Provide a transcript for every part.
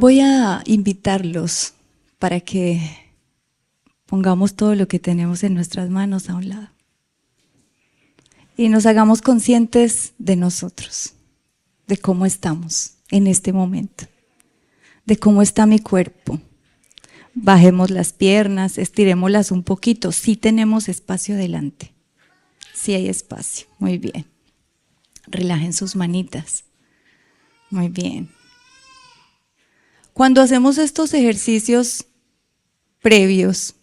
Voy a invitarlos para que pongamos todo lo que tenemos en nuestras manos a un lado y nos hagamos conscientes de nosotros, de cómo estamos en este momento, de cómo está mi cuerpo. Bajemos las piernas, estirémoslas un poquito, sí tenemos espacio adelante, sí hay espacio, muy bien. Relajen sus manitas, muy bien. Cuando hacemos estos ejercicios previos,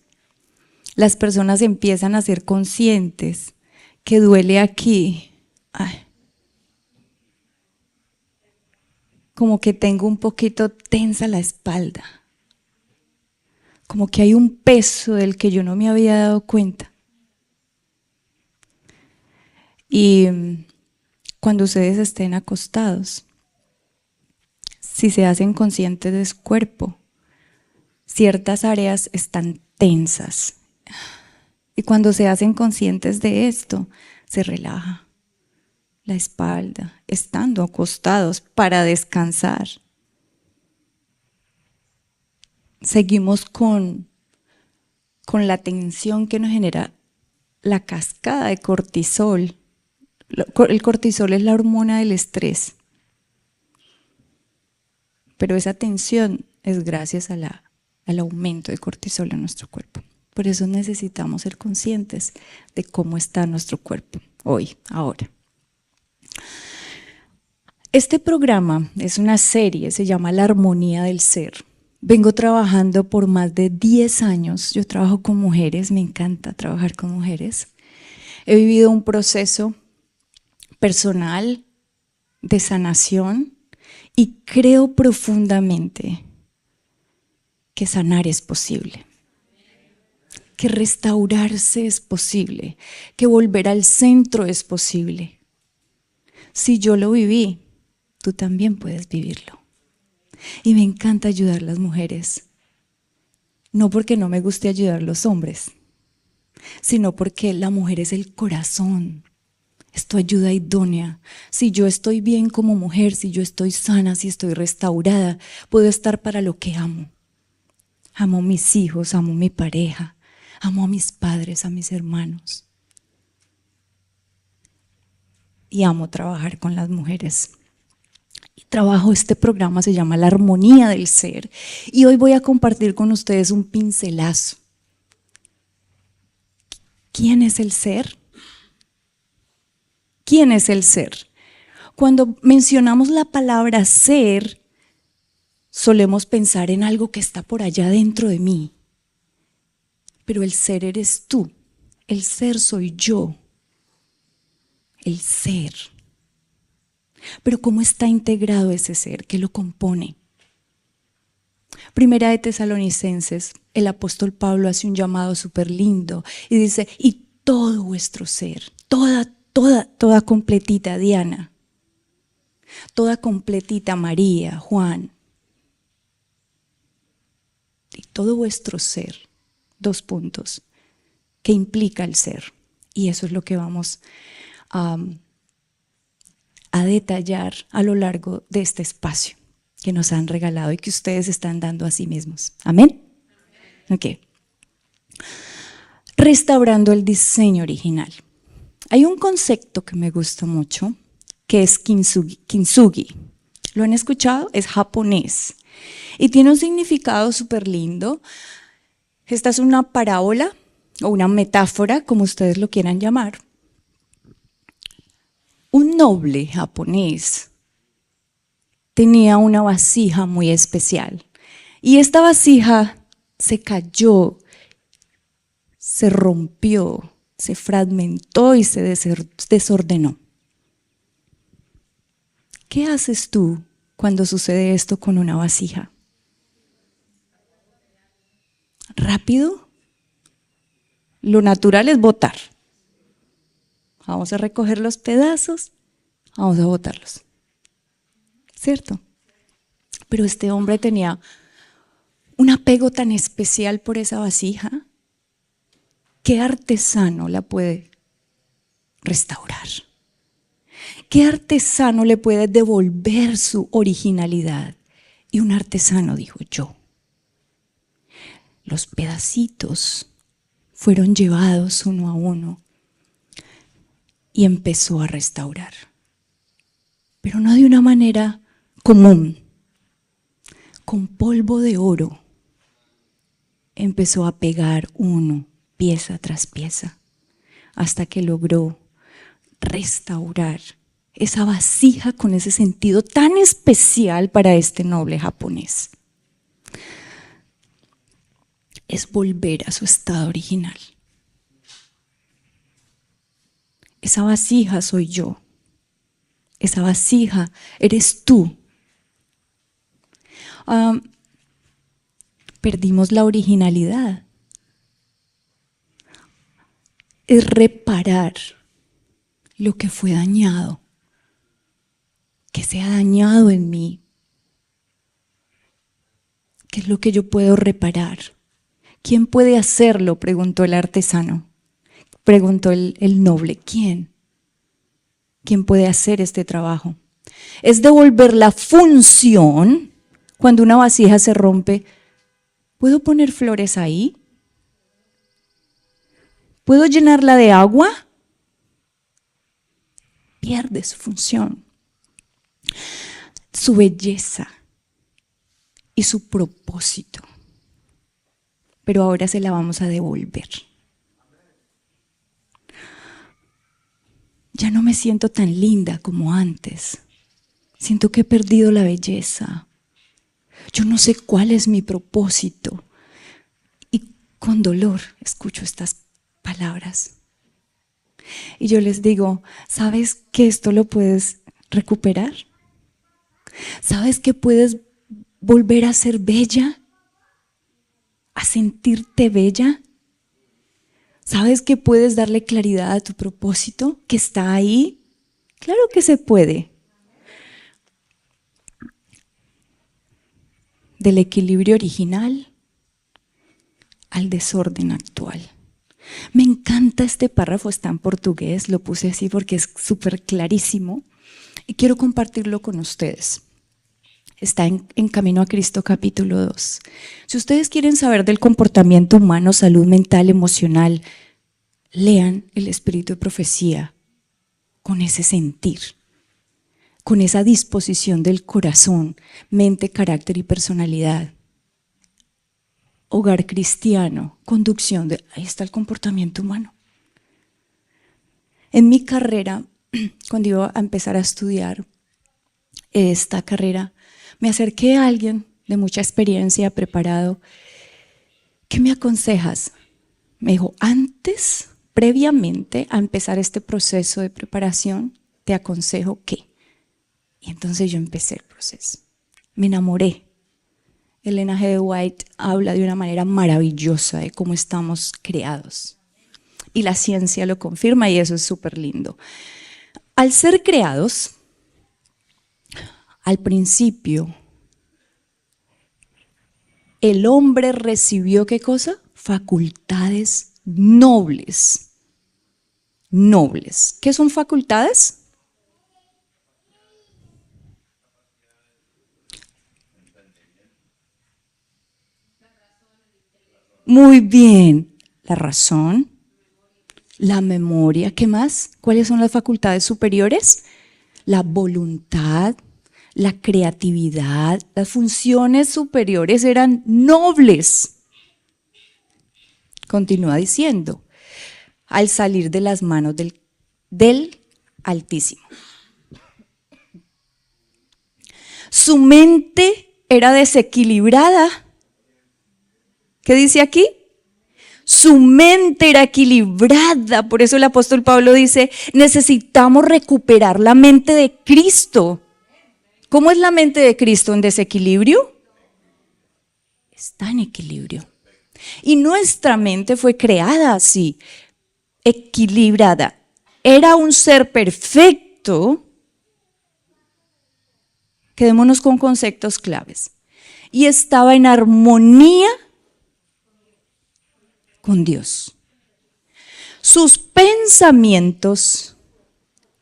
las personas empiezan a ser conscientes que duele aquí. Ay, como que tengo un poquito tensa la espalda. Como que hay un peso del que yo no me había dado cuenta. Y cuando ustedes estén acostados, si se hacen conscientes de su cuerpo, ciertas áreas están tensas. Y cuando se hacen conscientes de esto, se relaja la espalda, estando acostados para descansar. Seguimos con la tensión que nos genera la cascada de cortisol. El cortisol es la hormona del estrés. Pero esa tensión es gracias al aumento de cortisol en nuestro cuerpo. Por eso necesitamos ser conscientes de cómo está nuestro cuerpo hoy, ahora. Este programa es una serie, se llama La Armonía del Ser. Vengo trabajando por más de 10 años. Yo trabajo con mujeres, me encanta trabajar con mujeres. He vivido un proceso personal de sanación y creo profundamente que sanar es posible, que restaurarse es posible, que volver al centro es posible. Si yo lo viví, tú también puedes vivirlo. Y me encanta ayudar a las mujeres, no porque no me guste ayudar a los hombres, sino porque la mujer es el corazón, es tu ayuda idónea. Si yo estoy bien como mujer, si yo estoy sana, si estoy restaurada, puedo estar para lo que amo. Amo a mis hijos, amo a mi pareja, amo a mis padres, a mis hermanos. Y amo trabajar con las mujeres. Este programa se llama La Armonía del Ser. Y hoy voy a compartir con ustedes un pincelazo. ¿Quién es el ser? ¿Quién es el ser? Cuando mencionamos la palabra ser, solemos pensar en algo que está por allá dentro de mí. Pero el ser eres tú, el ser soy yo, el ser. Pero ¿cómo está integrado ese ser? ¿Qué lo compone? Primera de Tesalonicenses, el apóstol Pablo hace un llamado súper lindo y dice, y todo vuestro ser, toda completita, Diana, toda completita, María, Juan, y todo vuestro ser, 2 puntos, que implica el ser. Y eso es lo que vamos a detallar a lo largo de este espacio que nos han regalado y que ustedes están dando a sí mismos. ¿Amén? Ok. Restaurando el diseño original. Hay un concepto que me gusta mucho, que es kintsugi. ¿Lo han escuchado? Es japonés y tiene un significado súper lindo. Esta es una parábola o una metáfora, como ustedes lo quieran llamar. Un noble japonés tenía una vasija muy especial y esta vasija se cayó, se rompió, se fragmentó y se desordenó. ¿Qué haces tú cuando sucede esto con una vasija? ¿Rápido? Lo natural es botar. Vamos a recoger los pedazos, vamos a botarlos. ¿Cierto? Pero este hombre tenía un apego tan especial por esa vasija. ¿Qué artesano la puede restaurar? ¿Qué artesano le puede devolver su originalidad Y un artesano dijo: yo. Los pedacitos fueron llevados uno a uno y empezó a restaurar. Pero no de una manera común. Con polvo de oro empezó a pegar uno, pieza tras pieza, hasta que logró restaurar esa vasija con ese sentido tan especial para este noble japonés. Es volver a su estado original. Esa vasija soy yo. Esa vasija eres tú. Perdimos la originalidad. Es reparar lo que fue dañado, que se ha dañado en mí. ¿Qué es lo que yo puedo reparar? ¿Quién puede hacerlo?, preguntó el artesano. Preguntó el noble. ¿Quién? ¿Quién puede hacer este trabajo? Es devolver la función. Cuando una vasija se rompe, ¿puedo poner flores ahí? ¿Puedo llenarla de agua? Pierde su función, su belleza y su propósito. Pero ahora se la vamos a devolver. Ya no me siento tan linda como antes. Siento que he perdido la belleza. Yo no sé cuál es mi propósito. Y con dolor escucho estas palabras. Y yo les digo: ¿sabes que esto lo puedes recuperar? ¿Sabes que puedes volver a ser bella? ¿A sentirte bella? ¿Sabes que puedes darle claridad a tu propósito que está ahí? Claro que se puede. Del equilibrio original al desorden actual. Me encanta este párrafo, está en portugués, lo puse así porque es súper clarísimo y quiero compartirlo con ustedes. Está en Camino a Cristo, capítulo 2. Si ustedes quieren saber del comportamiento humano, salud mental, emocional, lean el espíritu de profecía con ese sentir, con esa disposición del corazón, mente, carácter y personalidad. Hogar cristiano, conducción de... Ahí está el comportamiento humano. En mi carrera, cuando iba a empezar a estudiar esta carrera, me acerqué a alguien de mucha experiencia, preparado. ¿Qué me aconsejas? Me dijo: antes, previamente a empezar este proceso de preparación, te aconsejo que. Y entonces yo empecé el proceso. Me enamoré. Elena G. White habla de una manera maravillosa de cómo estamos creados. Y la ciencia lo confirma y eso es súper lindo. Al ser creados, al principio, el hombre recibió ¿qué cosa? Facultades nobles. Nobles. ¿Qué son facultades? Muy bien. La razón, la memoria, ¿qué más? ¿Cuáles son las facultades superiores? La voluntad, la creatividad, las funciones superiores eran nobles. Continúa diciendo: al salir de las manos del Altísimo. Su mente era desequilibrada. ¿Qué dice aquí? Su mente era equilibrada. Por eso el apóstol Pablo dice: necesitamos recuperar la mente de Cristo. ¿Cómo es la mente de Cristo? ¿En desequilibrio? Está en equilibrio. Y nuestra mente fue creada así, equilibrada. Era un ser perfecto. Quedémonos con conceptos claves. Y estaba en armonía con Dios. Sus pensamientos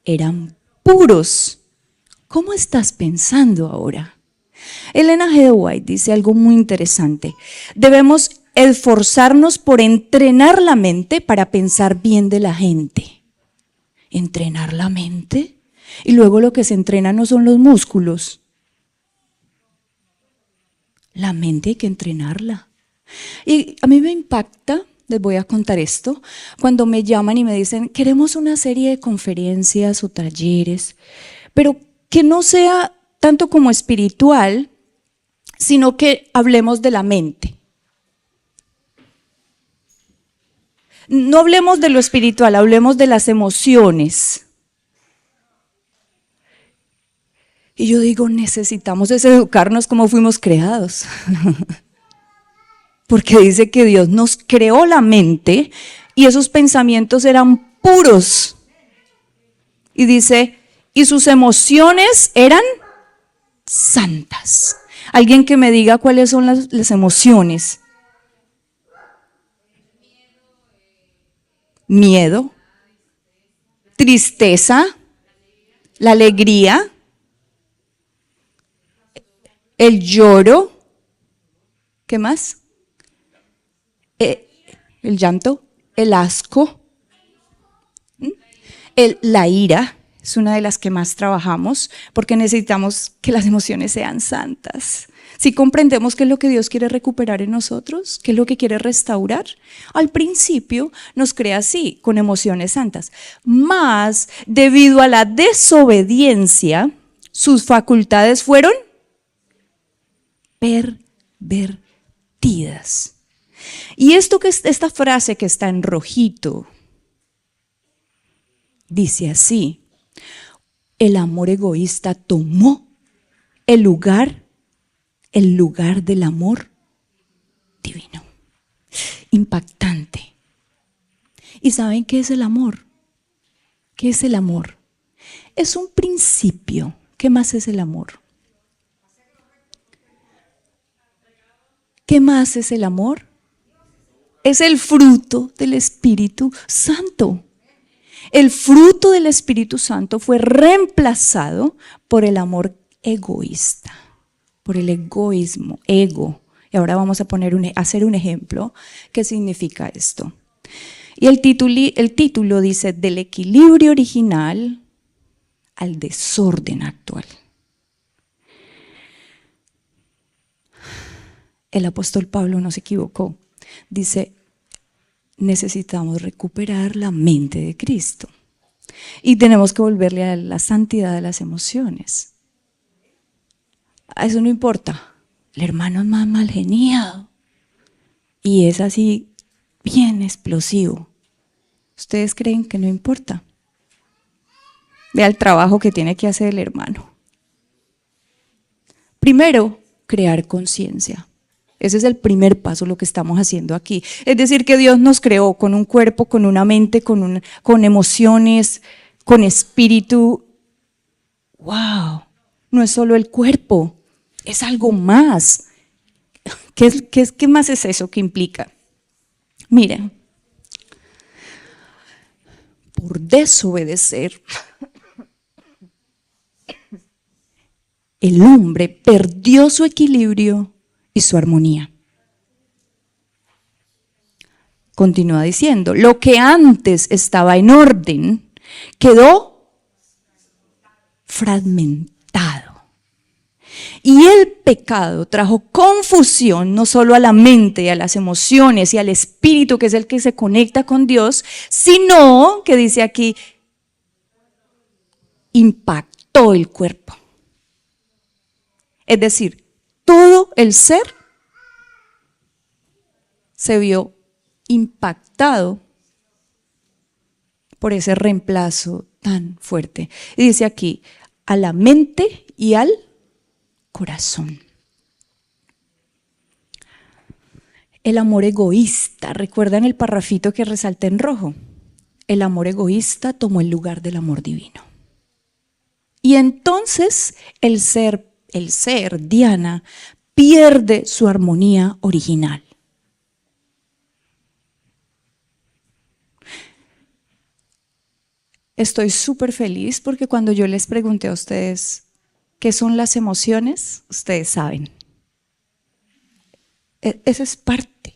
eran puros. ¿Cómo estás pensando ahora? Elena G. White dice algo muy interesante. Debemos esforzarnos por entrenar la mente para pensar bien de la gente. ¿Entrenar la mente? Y luego lo que se entrena no son los músculos. La mente hay que entrenarla. Y a mí me impacta, les voy a contar esto, cuando me llaman y me dicen, queremos una serie de conferencias o talleres, pero que no sea tanto como espiritual, sino que hablemos de la mente. No hablemos de lo espiritual, hablemos de las emociones. Y yo digo, necesitamos educarnos como fuimos creados. Porque dice que Dios nos creó la mente y esos pensamientos eran puros. Y dice, y sus emociones eran santas. Alguien que me diga cuáles son las emociones. Miedo, tristeza, la alegría, el lloro, ¿qué más? El llanto, el asco, la ira, es una de las que más trabajamos, porque necesitamos que las emociones sean santas. Si comprendemos qué es lo que Dios quiere recuperar en nosotros, qué es lo que quiere restaurar, al principio nos crea así, con emociones santas. Mas, debido a la desobediencia, sus facultades fueron pervertidas. Y esta frase que está en rojito, dice así: el amor egoísta tomó el lugar del amor divino. Impactante. ¿Y saben qué es el amor? ¿Qué es el amor? Es un principio. ¿Qué más es el amor? ¿Qué más es el amor? Es el fruto del Espíritu Santo. El fruto del Espíritu Santo fue reemplazado por el amor egoísta, por el egoísmo, ego. Y ahora vamos a hacer un ejemplo. ¿Qué significa esto? Y el título dice, del equilibrio original al desorden actual. El apóstol Pablo no se equivocó. Dice, necesitamos recuperar la mente de Cristo. Y tenemos que volverle a la santidad de las emociones. A eso no importa. El hermano es más mal geniado. Y es así, bien explosivo. ¿Ustedes creen que no importa? Vea el trabajo que tiene que hacer el hermano. Primero, crear conciencia. Ese es el primer paso, lo que estamos haciendo aquí. Es decir, que Dios nos creó con un cuerpo, con una mente, con emociones, con espíritu. ¡Wow! No es solo el cuerpo, es algo más. ¿Qué más es eso que implica? Miren, por desobedecer, el hombre perdió su equilibrio y su armonía. Continúa diciendo, lo que antes estaba en orden quedó fragmentado. Y el pecado trajo confusión no solo a la mente, a las emociones y al espíritu, que es el que se conecta con Dios, sino, que dice aquí, impactó el cuerpo. Es decir, todo el ser se vio impactado por ese reemplazo tan fuerte. Y dice aquí, a la mente y al corazón. El amor egoísta, ¿recuerdan el parrafito que resalta en rojo? El amor egoísta tomó el lugar del amor divino. Y entonces el ser, Diana, pierde su armonía original. Estoy súper feliz porque cuando yo les pregunté a ustedes, ¿Qué son las emociones? Ustedes saben. Eso es parte,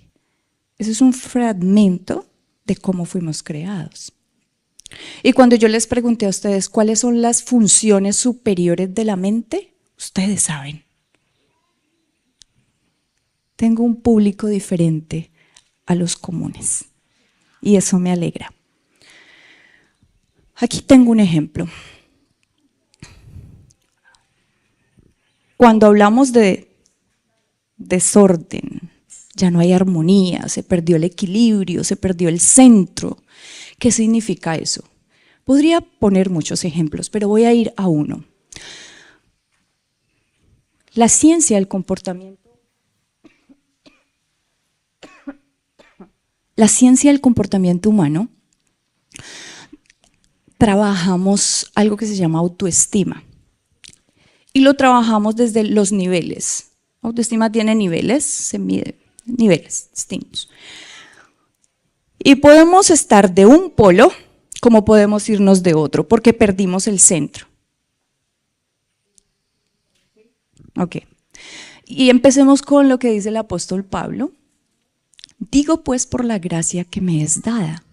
eso es un fragmento de cómo fuimos creados. Y cuando yo les pregunté a ustedes cuáles son las funciones superiores de la mente, ustedes saben. Tengo un público diferente a los comunes y eso me alegra. Aquí tengo un ejemplo. Cuando hablamos de desorden, ya no hay armonía, se perdió el equilibrio, se perdió el centro. ¿Qué significa eso? Podría poner muchos ejemplos, pero voy a ir a uno. La ciencia del comportamiento. La ciencia del comportamiento humano, trabajamos algo que se llama autoestima. Y lo trabajamos desde los niveles. Autoestima tiene niveles, se mide niveles distintos. Y podemos estar de un polo como podemos irnos de otro, porque perdimos el centro. Ok. Y empecemos con lo que dice el apóstol Pablo. Digo pues por la gracia que me es dada.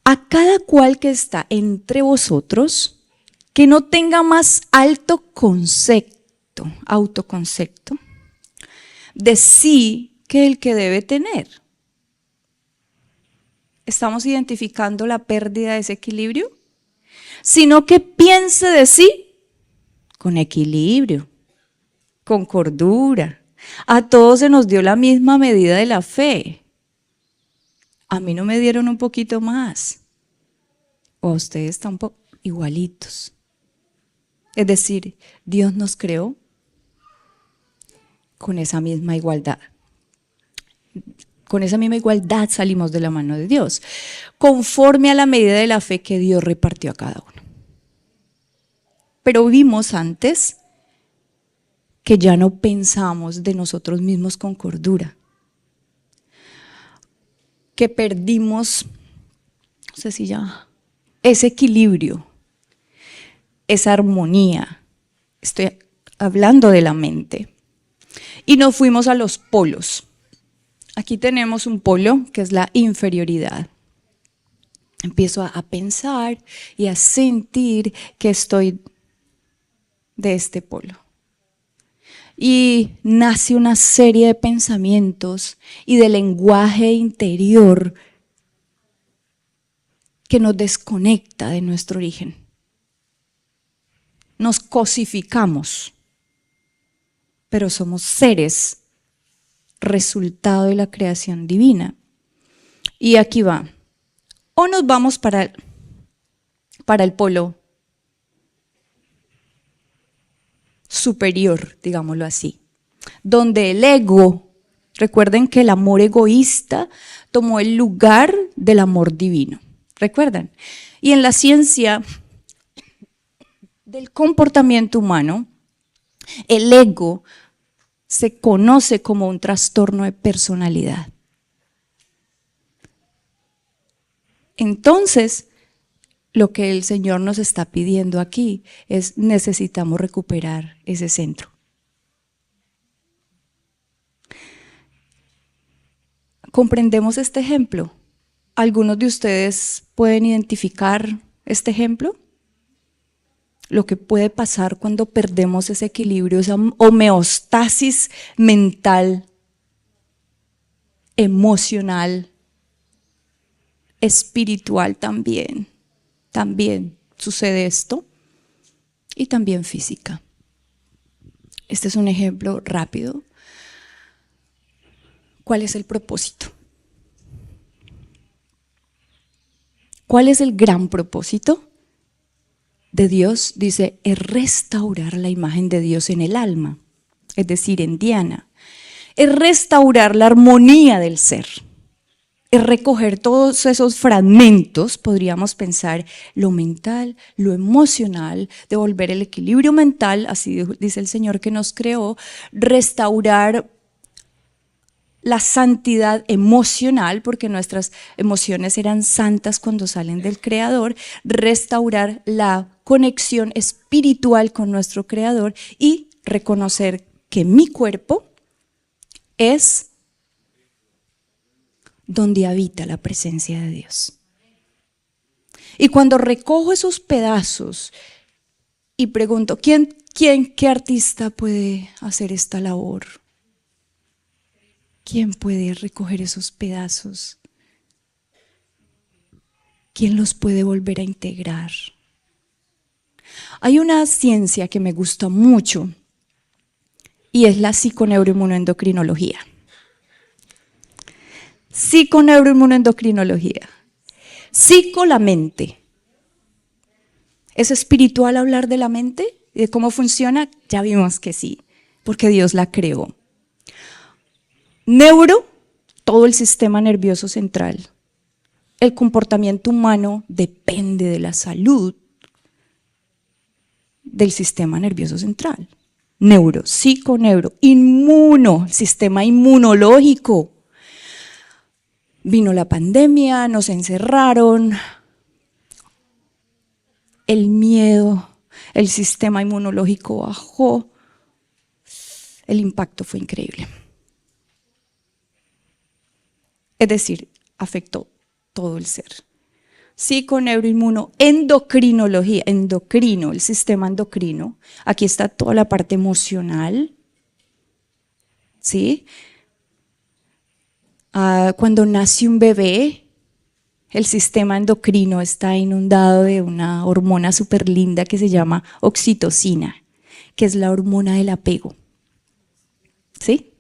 A cada cual que está entre vosotros, que no tenga más alto concepto, autoconcepto, de sí que el que debe tener. ¿Estamos identificando la pérdida de ese equilibrio? Sino que piense de sí con equilibrio, con cordura. A todos se nos dio la misma medida de la fe. A mí no me dieron un poquito más. O a ustedes tampoco, igualitos. Es decir, Dios nos creó con esa misma igualdad. Con esa misma igualdad salimos de la mano de Dios, conforme a la medida de la fe que Dios repartió a cada uno. Pero vimos antes que ya no pensamos de nosotros mismos con cordura, que perdimos, no sé si ya, ese equilibrio, esa armonía. Estoy hablando de la mente. Y nos fuimos a los polos. Aquí tenemos un polo que es la inferioridad. Empiezo a pensar y a sentir que estoy de este polo. Y nace una serie de pensamientos y de lenguaje interior que nos desconecta de nuestro origen. Nos cosificamos, pero somos seres resultado de la creación divina. Y aquí va. O nos vamos para el polo superior, digámoslo así, donde el ego, recuerden que el amor egoísta tomó el lugar del amor divino, ¿recuerdan? Y en la ciencia del comportamiento humano, el ego se conoce como un trastorno de personalidad. Entonces, lo que el Señor nos está pidiendo aquí es necesitamos recuperar ese centro. ¿Comprendemos este ejemplo? ¿Algunos de ustedes pueden identificar este ejemplo? Lo que puede pasar cuando perdemos ese equilibrio, esa homeostasis mental, emocional, espiritual también. También sucede esto. Y también física. Este es un ejemplo rápido. ¿Cuál es el propósito? ¿Cuál es el gran propósito de Dios? Dice, es restaurar la imagen de Dios en el alma, es decir, en Diana. Es restaurar la armonía del ser. Es recoger todos esos fragmentos, podríamos pensar, lo mental, lo emocional, devolver el equilibrio mental, así dice el Señor que nos creó, restaurar la santidad emocional, porque nuestras emociones eran santas cuando salen del Creador, restaurar la conexión espiritual con nuestro Creador y reconocer que mi cuerpo es donde habita la presencia de Dios. Y cuando recojo esos pedazos y pregunto, qué artista puede hacer esta labor? ¿Quién puede recoger esos pedazos? ¿Quién los puede volver a integrar? Hay una ciencia que me gusta mucho y es la psiconeuroinmunoendocrinología. Psiconeuroinmunoendocrinología. Psico, la mente. ¿Es espiritual hablar de la mente y de cómo funciona? Ya vimos que sí, porque Dios la creó. Neuro, todo el sistema nervioso central. El comportamiento humano depende de la salud del sistema nervioso central. Neuro, psiconeuro, inmuno, el sistema inmunológico. Vino la pandemia, nos encerraron, el miedo, el sistema inmunológico bajó, el impacto fue increíble. Es decir, afectó todo el ser. Psiconeuroinmuno, endocrinología, endocrino, el sistema endocrino. Aquí está toda la parte emocional, ¿sí? Cuando nace un bebé, el sistema endocrino está inundado de una hormona súper linda que se llama oxitocina, que es la hormona del apego, ¿sí?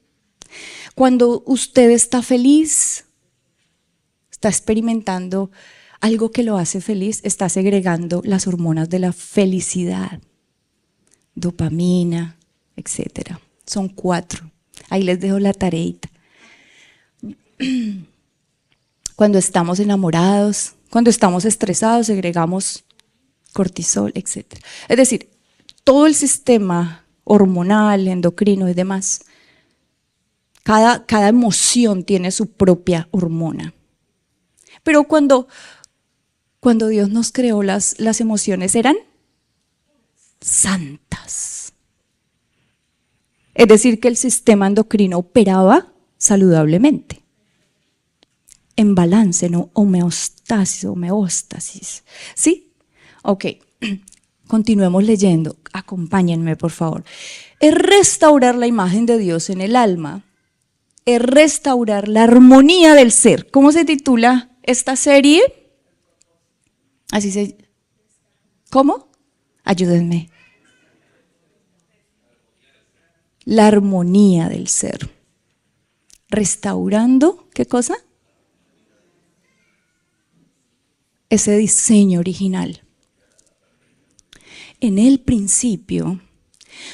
Cuando usted está feliz, está experimentando algo que lo hace feliz, está segregando las hormonas de la felicidad, dopamina, etc. Son 4. Ahí les dejo la tareita. Cuando estamos enamorados, cuando estamos estresados, segregamos cortisol, etc. Es decir, todo el sistema hormonal, endocrino y demás, cada emoción tiene su propia hormona. Pero cuando Dios nos creó, las emociones eran santas. Es decir, que el sistema endocrino operaba saludablemente, en balance, no homeostasis. ¿Sí? Ok, continuemos leyendo. Acompáñenme, por favor. Es restaurar la imagen de Dios en el alma. Es restaurar la armonía del ser. ¿Cómo se titula esta serie? Así se... ¿Cómo? Ayúdenme. La armonía del ser. Restaurando, ¿qué cosa? Ese diseño original. En el principio,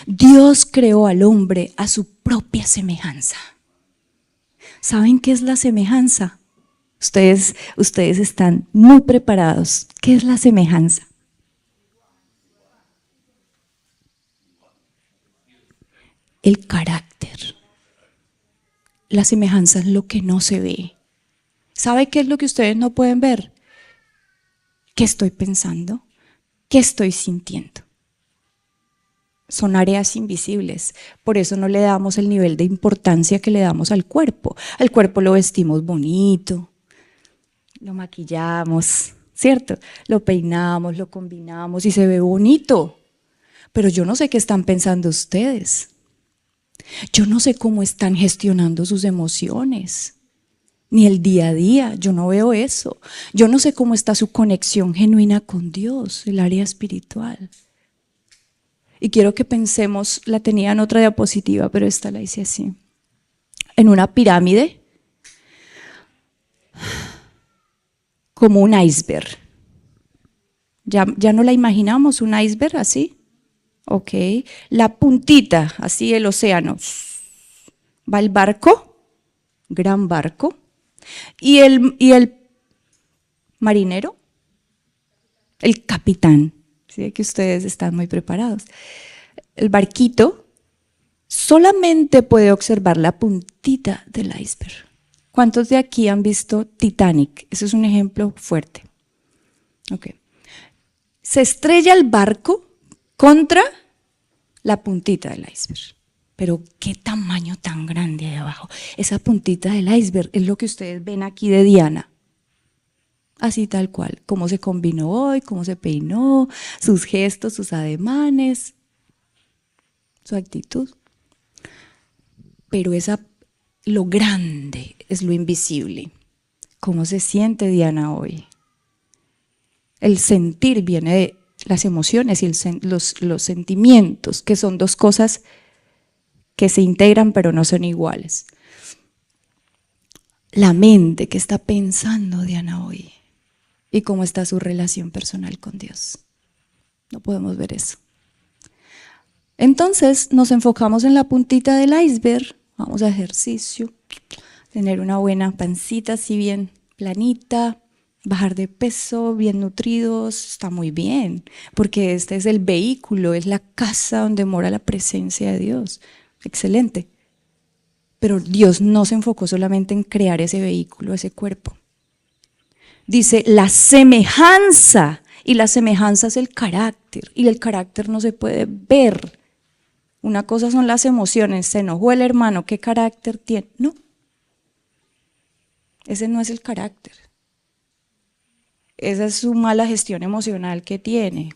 Dios creó al hombre a su propia semejanza. ¿Saben qué es la semejanza? Ustedes están muy preparados. ¿Qué es la semejanza? El carácter. La semejanza es lo que no se ve. ¿Sabe qué es lo que ustedes no pueden ver? ¿Qué estoy pensando? ¿Qué estoy sintiendo? Son áreas invisibles, por eso no le damos el nivel de importancia que le damos al cuerpo. Al cuerpo lo vestimos bonito, lo maquillamos, ¿cierto? Lo peinamos, lo combinamos y se ve bonito. Pero yo no sé qué están pensando ustedes. Yo no sé cómo están gestionando sus emociones. Ni el día a día, yo no veo eso. Yo no sé cómo está su conexión genuina con Dios, el área espiritual. Y quiero que pensemos, la tenía en otra diapositiva, pero esta la hice así. En una pirámide, como un iceberg. ¿Ya no la imaginamos, un iceberg así? Ok. La puntita, así el océano. Va el barco, gran barco. Y el marinero, el capitán, ¿sí? Que ustedes están muy preparados. El barquito solamente puede observar la puntita del iceberg. ¿Cuántos de aquí han visto Titanic? Ese es un ejemplo fuerte. Okay. Se estrella el barco contra la puntita del iceberg. Pero qué tamaño tan grande hay abajo. Esa puntita del iceberg es lo que ustedes ven aquí de Diana. Así tal cual, cómo se combinó hoy, cómo se peinó, sus gestos, sus ademanes, su actitud. Pero lo grande es lo invisible. ¿Cómo se siente Diana hoy? El sentir viene de las emociones y los sentimientos, que son dos cosas que se integran pero no son iguales. La mente, ¿qué está pensando Diana hoy? ¿Y cómo está su relación personal con Dios? No podemos ver eso. Entonces nos enfocamos en la puntita del iceberg, vamos a ejercicio, tener una buena pancita así bien planita, bajar de peso, bien nutridos, está muy bien, porque este es el vehículo, es la casa donde mora la presencia de Dios. Excelente. Pero Dios no se enfocó solamente en crear ese vehículo, ese cuerpo. Dice la semejanza, y la semejanza es el carácter, y el carácter no se puede ver. Una cosa son las emociones, se enojó el hermano, ¿qué carácter tiene? No, ese no es el carácter. Esa es su mala gestión emocional que tiene,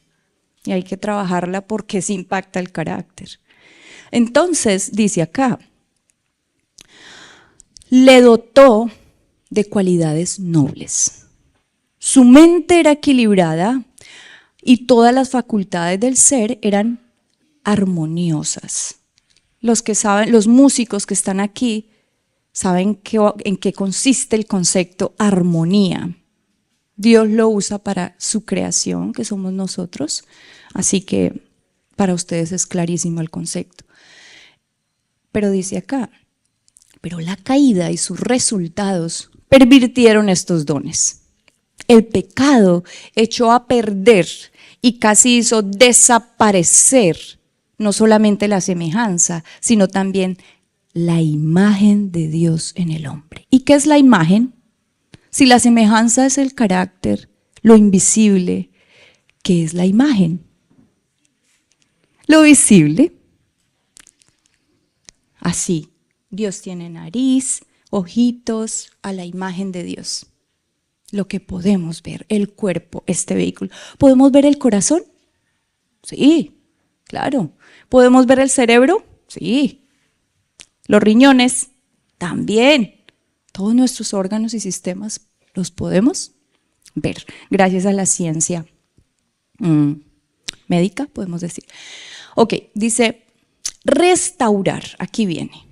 y hay que trabajarla porque se impacta el carácter. Entonces, dice acá, le dotó de cualidades nobles. Su mente era equilibrada y todas las facultades del ser eran armoniosas. Los que saben, los músicos que están aquí, saben en qué consiste el concepto armonía. Dios lo usa para su creación, que somos nosotros, así que para ustedes es clarísimo el concepto. Pero dice acá, pero la caída y sus resultados pervirtieron estos dones. El pecado echó a perder y casi hizo desaparecer no solamente la semejanza, sino también la imagen de Dios en el hombre. ¿Y qué es la imagen? Si la semejanza es el carácter, lo invisible, ¿qué es la imagen? Lo visible. Así, Dios tiene nariz, ojitos, a la imagen de Dios. Lo que podemos ver, el cuerpo, este vehículo. ¿Podemos ver el corazón? Sí, claro. ¿Podemos ver el cerebro? Sí. Los riñones, también. Todos nuestros órganos y sistemas los podemos ver, gracias a la ciencia médica, podemos decir. Ok, dice restaurar, aquí viene.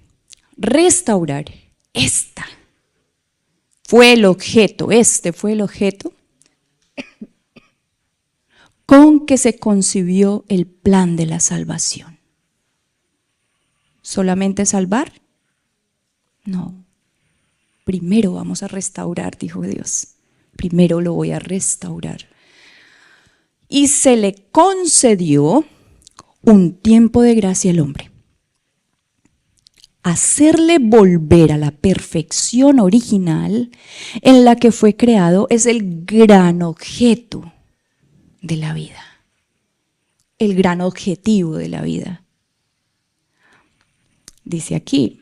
Restaurar, este fue el objeto con que se concibió el plan de la salvación. ¿Solamente salvar? No. Primero vamos a restaurar, dijo Dios. Primero lo voy a restaurar. Y se le concedió un tiempo de gracia al hombre. Hacerle volver a la perfección original en la que fue creado es el gran objeto de la vida. El gran objetivo de la vida. Dice aquí,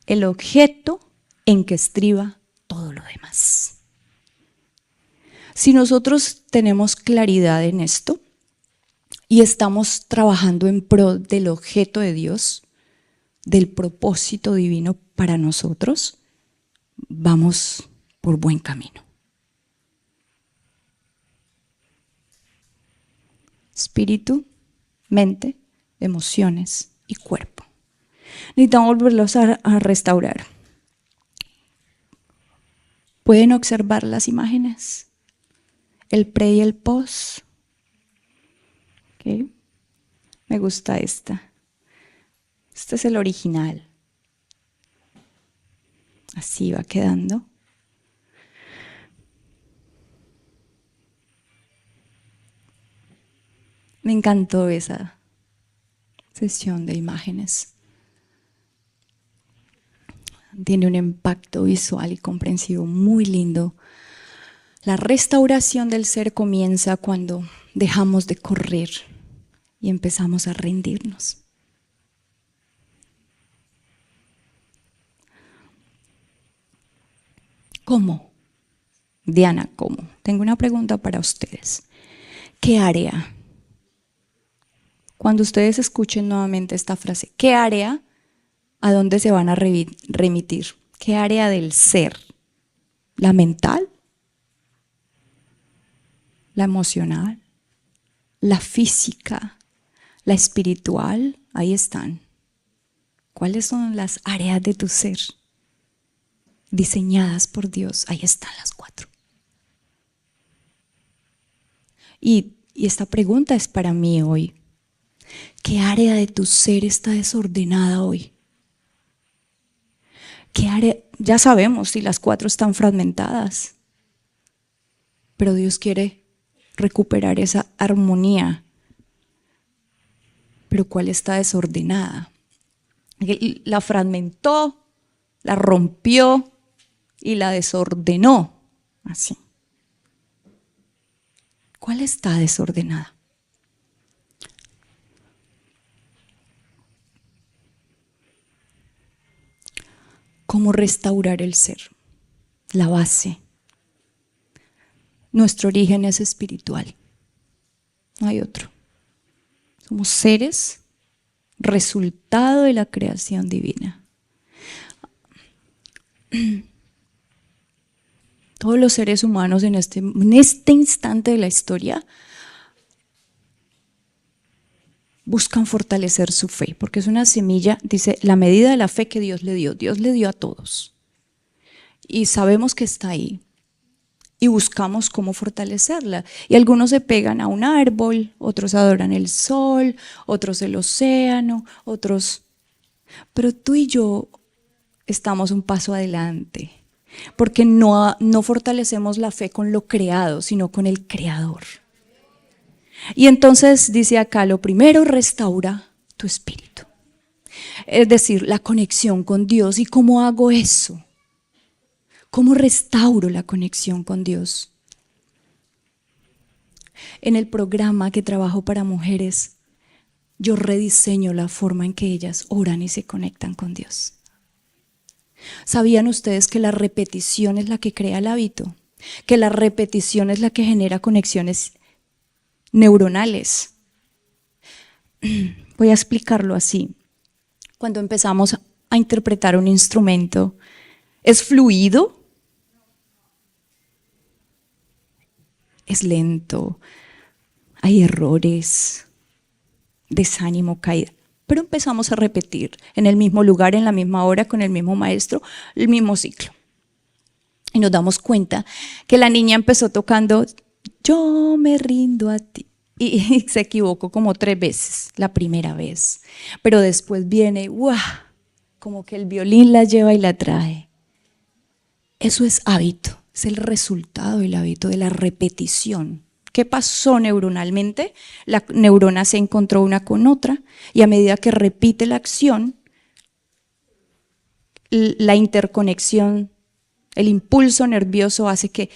el objeto en que estriba todo lo demás. Si nosotros tenemos claridad en esto y estamos trabajando en pro del objeto de Dios, del propósito divino para nosotros, vamos por buen camino. Espíritu, mente, emociones y cuerpo. Necesitamos volverlos a restaurar. ¿Pueden observar las imágenes? El pre y el post. Okay. Me gusta esta. Este es el original. Así va quedando. Me encantó esa sesión de imágenes. tiene un impacto visual y comprensivo muy lindo. La restauración del ser comienza cuando dejamos de correr y empezamos a rendirnos. ¿Cómo? Diana, ¿cómo? Tengo una pregunta para ustedes. ¿Qué área? Cuando ustedes escuchen nuevamente esta frase, ¿qué área? ¿A dónde se van a remitir? ¿Qué área del ser? ¿La mental? ¿La emocional? ¿La física? ¿La espiritual? Ahí están. ¿Cuáles son las áreas de tu ser? Diseñadas por Dios. Ahí están las 4. Y esta pregunta es para mí hoy. ¿Qué área de tu ser está desordenada hoy? ¿Qué área? Ya sabemos si las 4 están fragmentadas, pero Dios quiere recuperar esa armonía. Pero ¿cuál está desordenada? La fragmentó, la rompió y la desordenó. Así. ¿Cuál está desordenada? ¿Cómo restaurar el ser? La base. Nuestro origen es espiritual. No hay otro. Somos seres resultado de la creación divina. Todos los seres humanos en este instante de la historia buscan fortalecer su fe, porque es una semilla, dice, la medida de la fe que Dios le dio a todos. Y sabemos que está ahí. Y buscamos cómo fortalecerla. Y algunos se pegan a un árbol, otros adoran el sol, otros el océano, otros... Pero tú y yo estamos un paso adelante, porque no fortalecemos la fe con lo creado, sino con el Creador. Y entonces dice acá, lo primero, restaura tu espíritu. Es decir, la conexión con Dios. ¿Y cómo hago eso? ¿Cómo restauro la conexión con Dios? En el programa que trabajo para mujeres, yo rediseño la forma en que ellas oran y se conectan con Dios. ¿Sabían ustedes que la repetición es la que crea el hábito? Que la repetición es la que genera conexiones neuronales. Voy a explicarlo así. Cuando empezamos a interpretar un instrumento, ¿es fluido? Es lento, hay errores, desánimo, caída. Pero empezamos a repetir en el mismo lugar, en la misma hora, con el mismo maestro, el mismo ciclo. Y nos damos cuenta que la niña empezó tocando "Yo me rindo a ti". Y se equivocó como 3 veces, la primera vez. Pero después viene, ¡guau! Como que el violín la lleva y la trae. Eso es hábito. Es el resultado del hábito, de la repetición. ¿Qué pasó neuronalmente? La neurona se encontró una con otra y a medida que repite la acción, la interconexión, el impulso nervioso hace que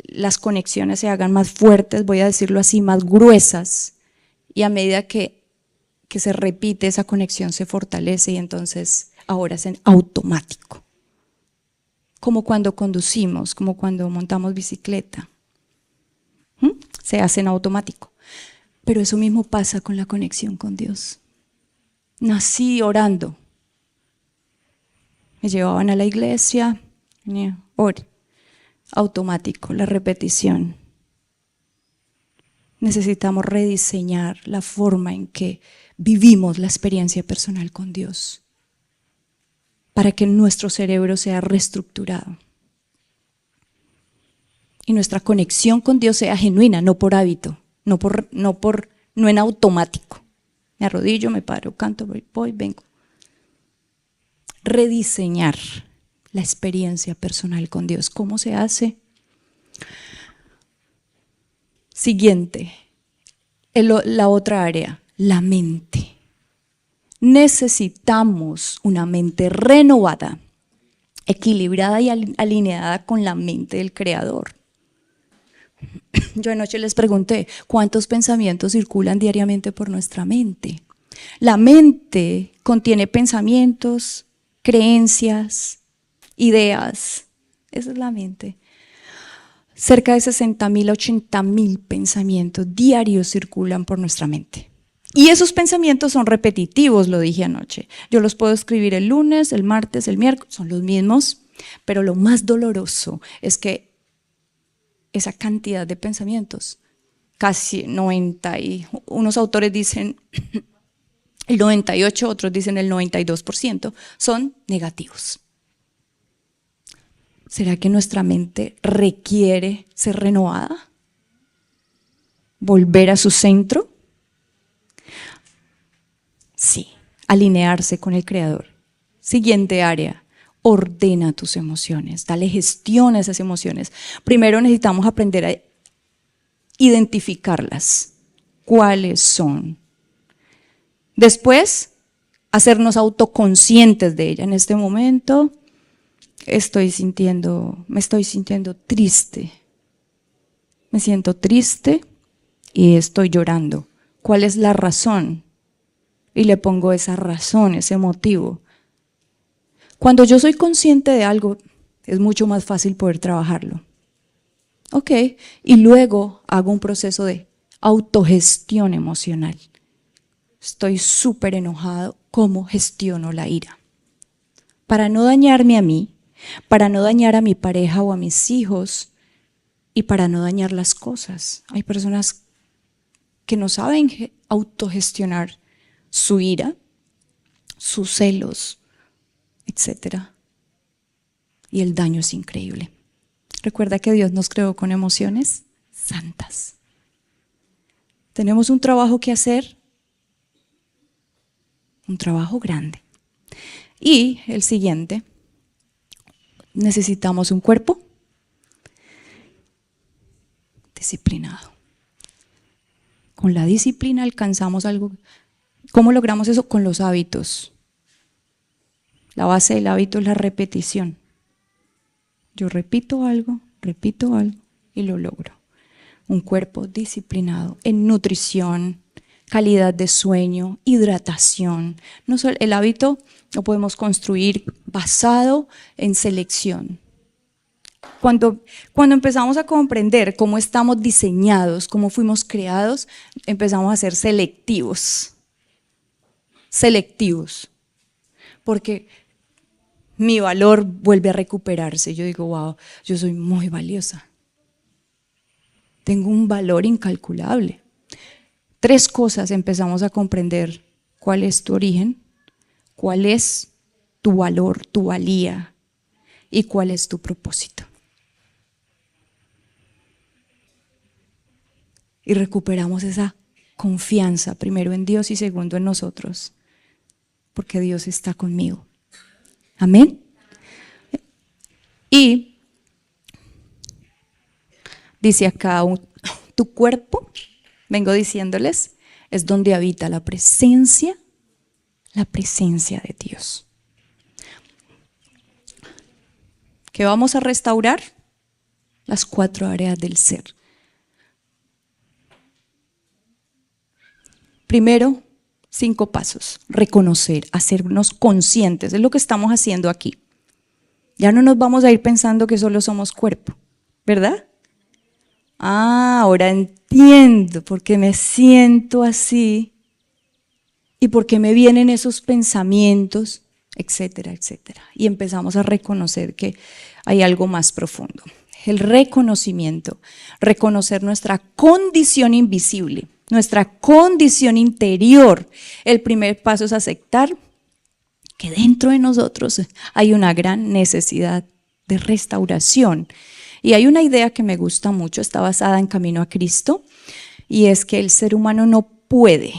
las conexiones se hagan más fuertes, voy a decirlo así, más gruesas, y a medida que se repite esa conexión se fortalece y entonces ahora es en automático. Como cuando conducimos, como cuando montamos bicicleta. Se hace en automático. Pero eso mismo pasa con la conexión con Dios. Nací orando. Me llevaban a la iglesia, ore. Automático, la repetición. Necesitamos rediseñar la forma en que vivimos la experiencia personal con Dios, para que nuestro cerebro sea reestructurado y nuestra conexión con Dios sea genuina, no por hábito, no en automático. Me arrodillo, me paro, canto, voy, vengo. Rediseñar la experiencia personal con Dios. ¿Cómo se hace? Siguiente, la otra área, la mente. Necesitamos una mente renovada. equilibrada y alineada con la mente del Creador. Yo anoche les pregunté, ¿cuántos pensamientos circulan diariamente por nuestra mente? La mente contiene pensamientos, creencias, ideas. Esa es la mente. Cerca de 60.000 a 80.000 pensamientos diarios circulan por nuestra mente. Y esos pensamientos son repetitivos, lo dije anoche. Yo los puedo escribir el lunes, el martes, el miércoles, son los mismos, pero lo más doloroso es que esa cantidad de pensamientos, casi 90, y unos autores dicen el 98, otros dicen el 92%, son negativos. ¿Será que nuestra mente requiere ser renovada? ¿Volver a su centro? Sí, alinearse con el Creador. Siguiente área, ordena tus emociones, dale gestión a esas emociones. Primero necesitamos aprender a identificarlas. ¿Cuáles son? Después, hacernos autoconscientes de ella. En este momento me estoy sintiendo triste. Me siento triste y estoy llorando. ¿Cuál es la razón? Y le pongo esa razón, ese motivo. Cuando yo soy consciente de algo, es mucho más fácil poder trabajarlo. Ok, y luego hago un proceso de autogestión emocional. Estoy súper enojado, ¿cómo gestiono la ira? Para no dañarme a mí, para no dañar a mi pareja o a mis hijos y para no dañar las cosas. Hay personas que no saben autogestionar su ira, sus celos, etc. Y el daño es increíble. Recuerda que Dios nos creó con emociones santas. Tenemos un trabajo que hacer, un trabajo grande. Y el siguiente, necesitamos un cuerpo disciplinado. Con la disciplina alcanzamos algo. ¿Cómo logramos eso? Con los hábitos. La base del hábito es la repetición. Yo repito algo y lo logro. Un cuerpo disciplinado en nutrición, calidad de sueño, hidratación. No solo, el hábito lo podemos construir basado en selección. Cuando empezamos a comprender cómo estamos diseñados, cómo fuimos creados, empezamos a ser selectivos. Selectivos. Porque mi valor vuelve a recuperarse. Yo digo, wow, yo soy muy valiosa. Tengo un valor incalculable. 3 cosas empezamos a comprender: cuál es tu origen, cuál es tu valor, tu valía y cuál es tu propósito. Y recuperamos esa confianza, primero en Dios y segundo en nosotros, porque Dios está conmigo. Amén. Y dice acá, tu cuerpo, vengo diciéndoles, es donde habita la presencia de Dios. ¿Qué vamos a restaurar? Las 4 áreas del ser. Primero, 5 pasos. Reconocer, hacernos conscientes, es lo que estamos haciendo aquí. Ya no nos vamos a ir pensando que solo somos cuerpo, ¿verdad? Ahora entiendo por qué me siento así y por qué me vienen esos pensamientos, etcétera, etcétera. Y empezamos a reconocer que hay algo más profundo. El reconocimiento, reconocer nuestra condición invisible, nuestra condición interior. El primer paso es aceptar que dentro de nosotros hay una gran necesidad de restauración. Y hay una idea que me gusta mucho, está basada en Camino a Cristo, y es que el ser humano no puede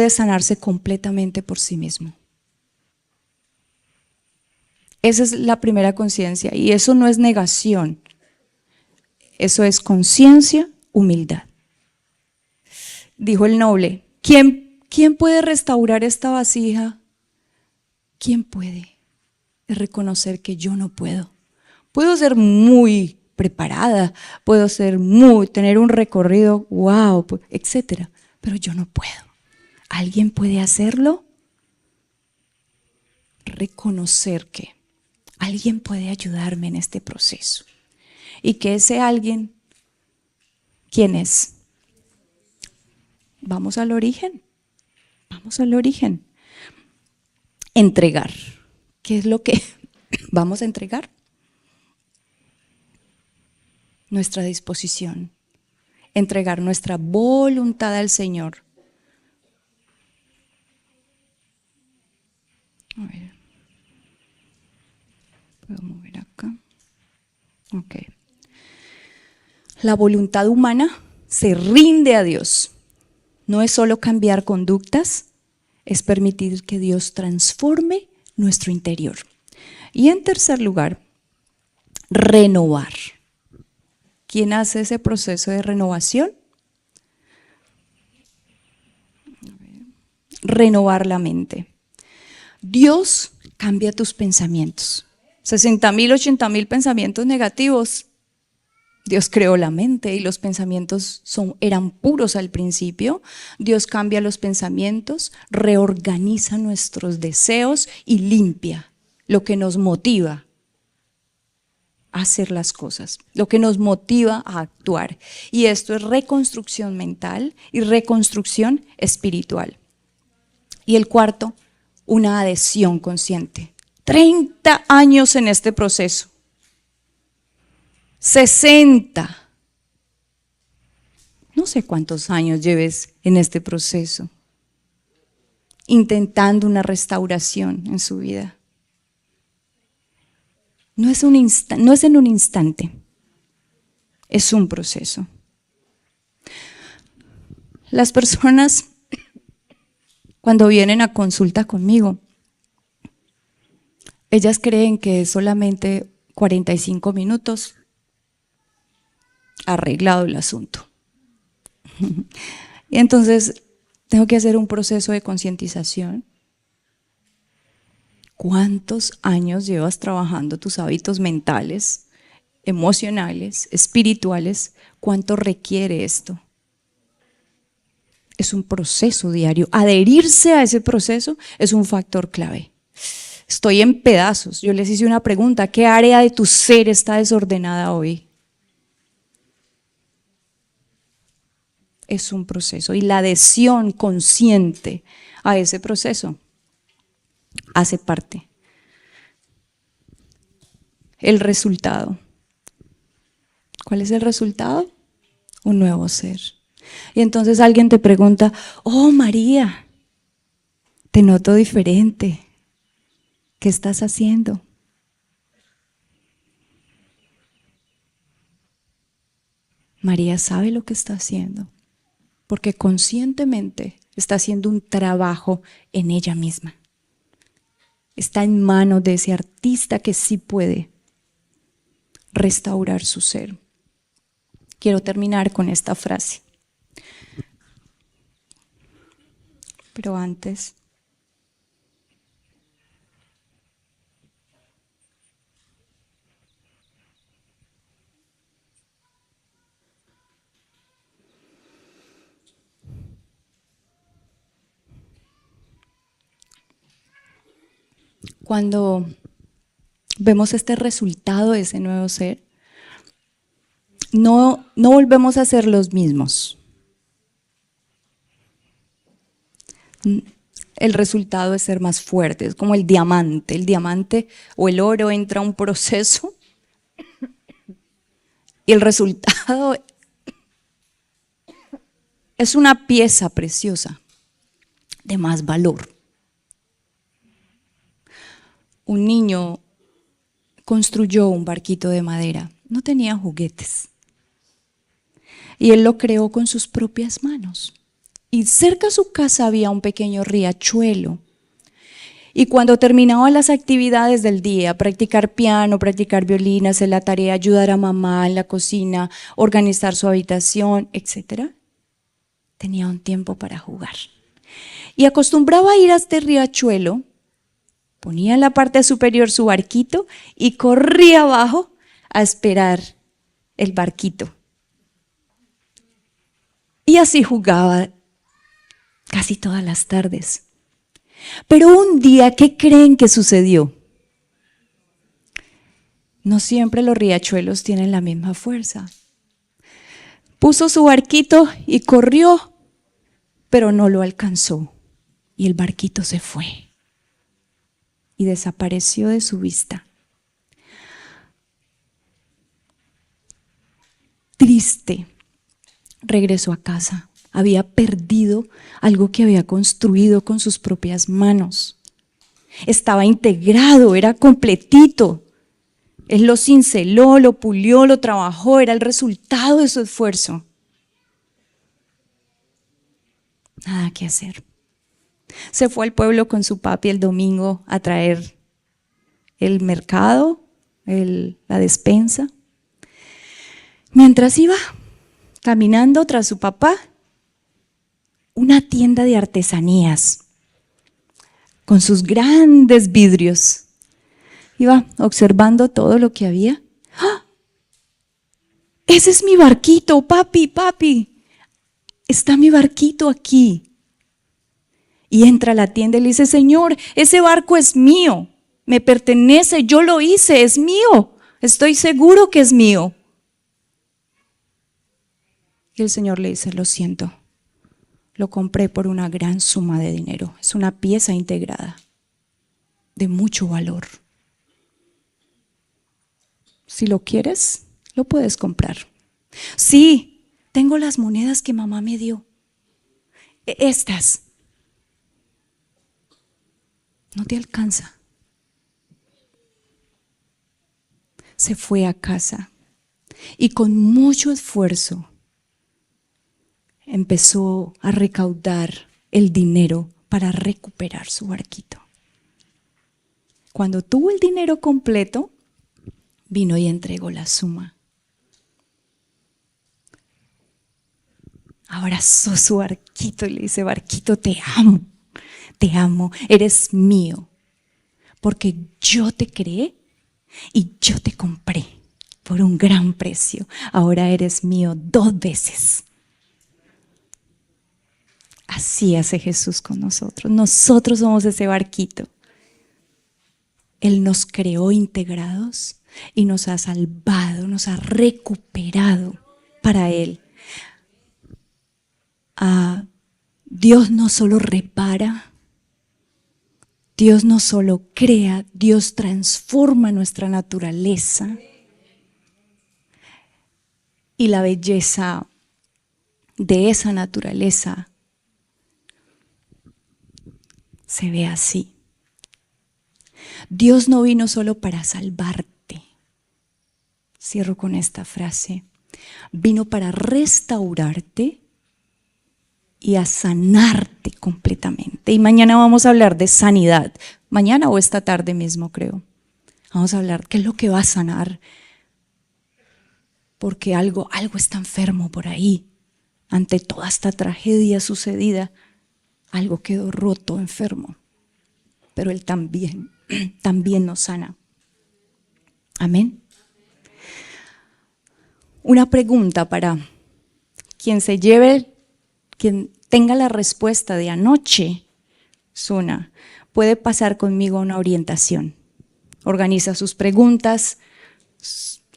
sanarse completamente por sí mismo. Esa es la primera conciencia, y eso no es negación, eso es conciencia, humildad. Dijo el noble, ¿quién puede restaurar esta vasija? ¿Quién puede? es reconocer que yo no puedo. Puedo ser muy preparada, puedo tener un recorrido, wow, etcétera, pero yo no puedo. ¿Alguien puede hacerlo? Reconocer que alguien puede ayudarme en este proceso. Y que ese alguien, ¿quién es? Vamos al origen. Vamos al origen. Entregar. ¿Qué es lo que vamos a entregar? Nuestra disposición. Entregar nuestra voluntad al Señor. A ver. Puedo mover acá. Ok. La voluntad humana se rinde a Dios. No es solo cambiar conductas, es permitir que Dios transforme nuestro interior. Y en tercer lugar, renovar. ¿Quién hace ese proceso de renovación? Renovar la mente. Dios cambia tus pensamientos. 60,000, 80,000 pensamientos negativos. Dios creó la mente y los pensamientos eran puros al principio. Dios cambia los pensamientos, reorganiza nuestros deseos y limpia lo que nos motiva a hacer las cosas, lo que nos motiva a actuar. Y esto es reconstrucción mental y reconstrucción espiritual. Y el cuarto, una adhesión consciente. 30 años en este proceso. 60. No sé cuántos años lleves en este proceso, intentando una restauración en su vida. No es en un instante, es un proceso. Las personas, cuando vienen a consulta conmigo, ellas creen que es solamente 45 minutos arreglado el asunto. Y entonces tengo que hacer un proceso de concientización. ¿Cuántos años llevas trabajando tus hábitos mentales, emocionales, espirituales? ¿Cuánto requiere esto? Es un proceso diario. Adherirse a ese proceso es un factor clave. Estoy en pedazos. Yo les hice una pregunta: ¿qué área de tu ser está desordenada hoy? Es un proceso, y la adhesión consciente a ese proceso hace parte. El resultado. ¿Cuál es el resultado? Un nuevo ser. Y entonces alguien te pregunta: oh María, te noto diferente. ¿Qué estás haciendo? María sabe lo que está haciendo, porque conscientemente está haciendo un trabajo en ella misma. Está en manos de ese artista que sí puede restaurar su ser. Quiero terminar con esta frase. Pero antes, cuando vemos este resultado de ese nuevo ser, no volvemos a ser los mismos. El resultado es ser más fuerte, es como el diamante. El diamante o el oro entra a un proceso y el resultado es una pieza preciosa de más valor. Un niño construyó un barquito de madera, no tenía juguetes, y él lo creó con sus propias manos. Y cerca a su casa había un pequeño riachuelo. Y cuando terminaba las actividades del día, practicar piano, practicar violín, hacer la tarea, ayudar a mamá en la cocina, organizar su habitación, etc., tenía un tiempo para jugar. Y acostumbraba a ir a este riachuelo Ponía en la parte superior su barquito y corría abajo a esperar el barquito. Y así jugaba casi todas las tardes. Pero un día, ¿qué creen que sucedió? No siempre los riachuelos tienen la misma fuerza. Puso su barquito y corrió, pero no lo alcanzó. Y el barquito se fue y desapareció de su vista. Triste, regresó a casa. Había perdido algo que había construido con sus propias manos. Estaba integrado, era completito. Él lo cinceló, lo pulió, lo trabajó, era el resultado de su esfuerzo. Nada que hacer. Se fue al pueblo con su papi el domingo a traer el mercado, la despensa. Mientras iba caminando tras su papá, una tienda de artesanías con sus grandes vidrios. Iba observando todo lo que había. ¡Ah! Ese es mi barquito, papi, papi. Está mi barquito aquí. Y entra a la tienda y le dice, Señor, ese barco es mío, me pertenece, yo lo hice, es mío, estoy seguro que es mío. Y el Señor le dice, lo siento, lo compré por una gran suma de dinero, es una pieza integrada de mucho valor. Si lo quieres, lo puedes comprar. Sí, tengo las monedas que mamá me dio. Estas. No te alcanza. Se fue a casa y con mucho esfuerzo empezó a recaudar el dinero para recuperar su barquito. Cuando tuvo el dinero completo, vino y entregó la suma. Abrazó su barquito y le dice, barquito, te amo, eres mío, porque yo te creé y yo te compré por un gran precio. Ahora eres mío 2 veces. Así hace Jesús con nosotros. Nosotros somos ese barquito. Él nos creó integrados y nos ha salvado, nos ha recuperado para Él. Dios no solo repara, Dios no solo crea, Dios transforma nuestra naturaleza. Y la belleza de esa naturaleza se ve así. Dios no vino solo para salvarte. Cierro con esta frase. Vino para restaurarte y a sanarte completamente. Y mañana vamos a hablar de sanidad. Mañana o esta tarde mismo, creo. Vamos a hablar qué es lo que va a sanar. Porque algo está enfermo por ahí. Ante toda esta tragedia sucedida, algo quedó roto, enfermo. Pero Él también nos sana. Amén. Una pregunta para quien tenga la respuesta de anoche, Suna, puede pasar conmigo a una orientación. Organiza sus preguntas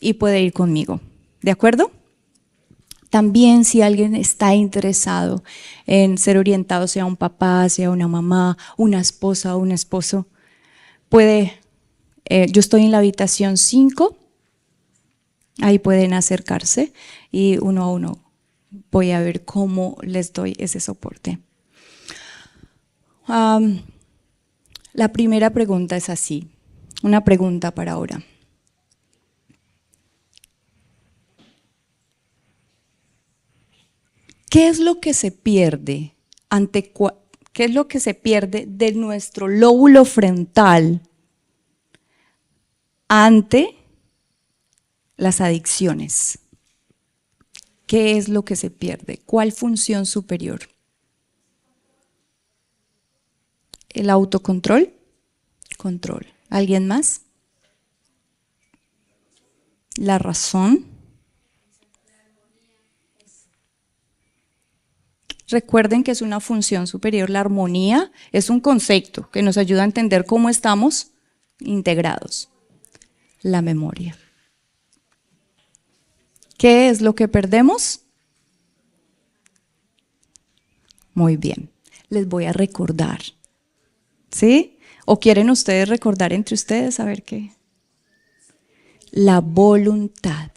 y puede ir conmigo. ¿De acuerdo? También si alguien está interesado en ser orientado, sea un papá, sea una mamá, una esposa o un esposo, puede, yo estoy en la habitación 5, ahí pueden acercarse y uno a uno voy a ver cómo les doy ese soporte. La primera pregunta es así, una pregunta para ahora. ¿Qué es lo que se pierde qué es lo que se pierde de nuestro lóbulo frontal ante las adicciones? ¿Qué es lo que se pierde? ¿Cuál función superior? ¿El autocontrol? Control. ¿Alguien más? La razón. Recuerden que es una función superior. La armonía es un concepto que nos ayuda a entender cómo estamos integrados. La memoria. ¿Qué es lo que perdemos? Muy bien. Les voy a recordar. ¿Sí? ¿O quieren ustedes recordar entre ustedes? A ver qué. La voluntad.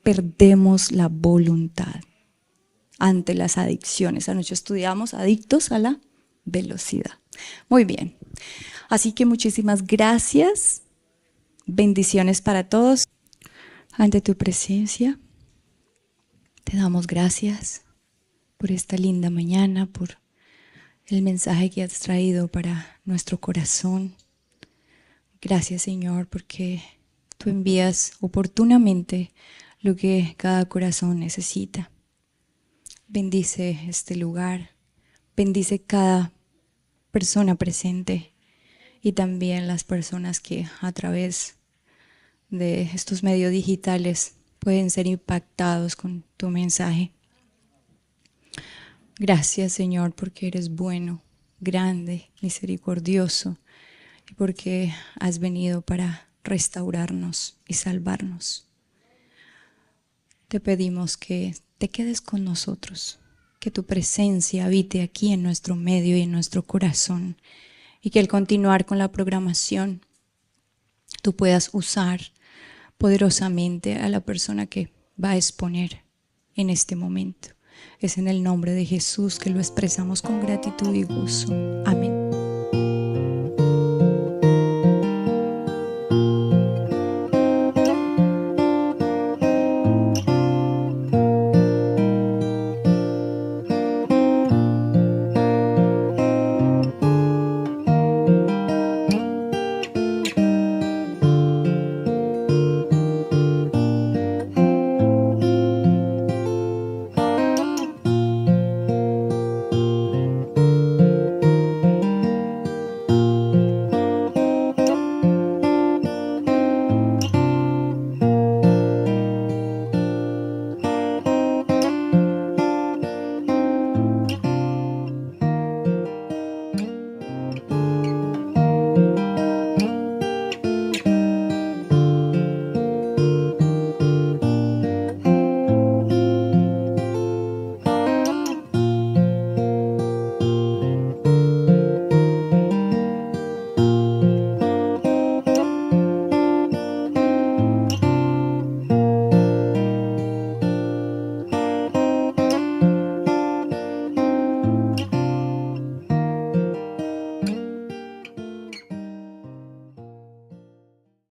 Perdemos la voluntad ante las adicciones. Anoche estudiamos adictos a la velocidad. Muy bien. Así que muchísimas gracias. Bendiciones para todos. Ante tu presencia, te damos gracias por esta linda mañana, por el mensaje que has traído para nuestro corazón. Gracias, Señor, porque tú envías oportunamente lo que cada corazón necesita. Bendice este lugar, bendice cada persona presente y también las personas que a través de estos medios digitales pueden ser impactados con tu mensaje. Gracias, Señor, porque eres bueno, grande, misericordioso y porque has venido para restaurarnos y salvarnos. Te pedimos que te quedes con nosotros, que tu presencia habite aquí en nuestro medio y en nuestro corazón y que al continuar con la programación tú puedas usar poderosamente a la persona que va a exponer en este momento. Es en el nombre de Jesús que lo expresamos con gratitud y gozo. Amén.